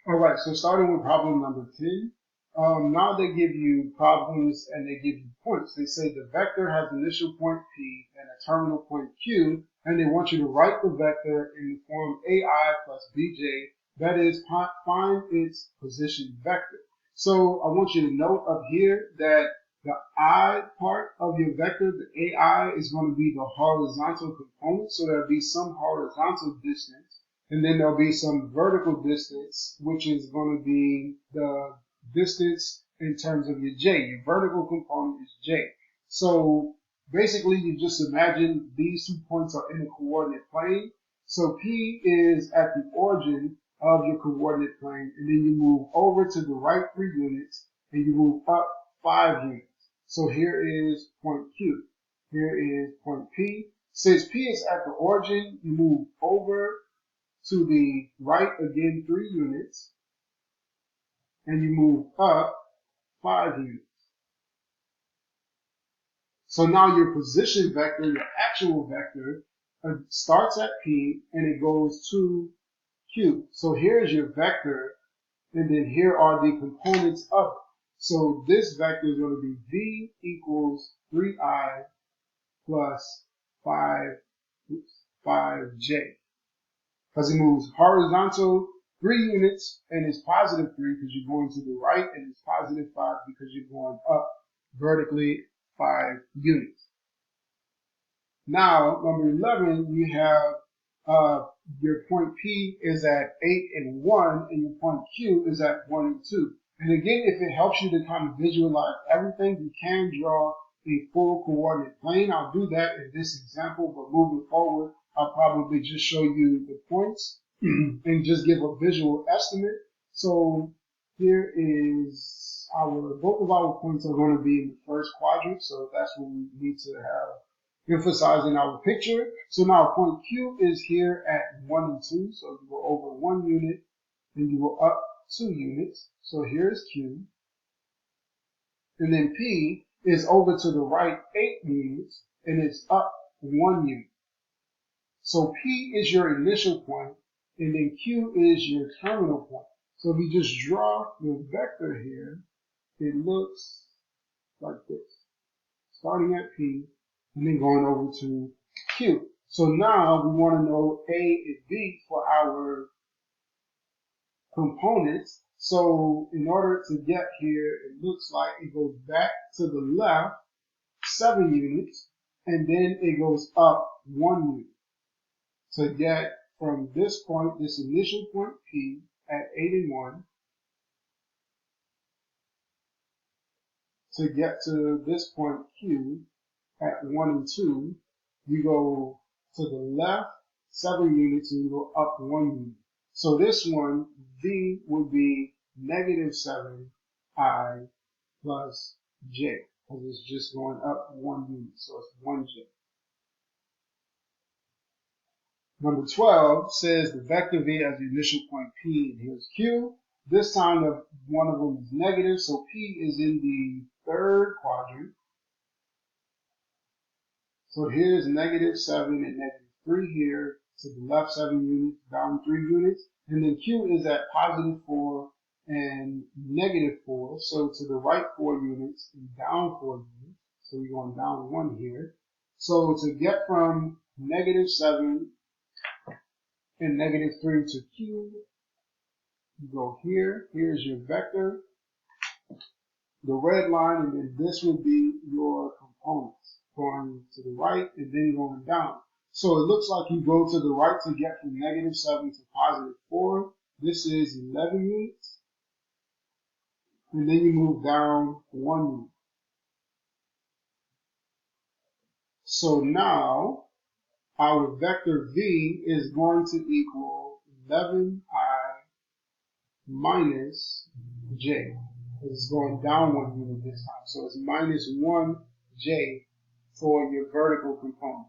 All right, so starting with problem number 10. Now they give you problems and they give you points. They say the vector has initial point P and a terminal point Q, and they want you to write the vector in the form AI plus BJ, that is, find its position vector. So I want you to note up here that the I part of your vector, the AI, is going to be the horizontal component, so there'll be some horizontal distance. And then there'll be some vertical distance, which is going to be the distance in terms of your J. Your vertical component is J. So basically, you just imagine these 2 points are in a coordinate plane. So P is at the origin of your coordinate plane, and then you move over to the right 3 units, and you move up 5 units. So here is point Q. Here is point P. Since P is at the origin, you move over to the right again 3 units, and you move up 5 units. So now your position vector, your actual vector, starts at P and it goes to Q. So here's your vector, and then here are the components of it. So this vector is going to be V equals 3I plus 5J. Because it moves horizontal 3 units and it's positive 3 because you're going to the right, and it's positive 5 because you're going up vertically 5 units. Now, number 11, you have your point P is at 8 and 1, and your point Q is at 1 and 2. And again, if it helps you to kind of visualize everything, you can draw a full coordinate plane. I'll do that in this example, but moving forward, I'll probably just show you the points and just give a visual estimate. So here is both of our points are going to be in the first quadrant. So that's what we need to have emphasized in our picture. So now point Q is here at 1 and 2. So you go over 1 unit and you go up 2 units. So here's Q. And then P is over to the right 8 units and it's up 1 unit. So P is your initial point, and then Q is your terminal point. So if you just draw the vector here, it looks like this. Starting at P, and then going over to Q. So now we want to know A and B for our components. So in order to get here, it looks like it goes back to the left 7 units, and then it goes up 1 unit. To get from this point, this initial point P at 8 and 1, to get to this point Q at 1 and 2, you go to the left 7 units and you go up 1 unit. So this one, V, would be negative 7I plus J, because it's just going up 1 unit, so it's 1J. Number 12 says the vector V as the initial point P, and here's Q. This time one of them is negative, so P is in the third quadrant. So here's negative 7 and negative 3 here, to the left 7 units, down 3 units. And then Q is at positive 4 and negative 4, so to the right 4 units and down 4 units. So we're going down 1 here. So to get from negative 7 and negative 3 to Q, you go here. Here's your vector, the red line, and then this will be your components going to the right and then going down. So it looks like you go to the right to get from negative 7 to positive 4. This is 11 units. And then you move down 1 unit. So now our vector V is going to equal 11I minus J. It's going down 1 unit this time. So it's minus 1J for your vertical component.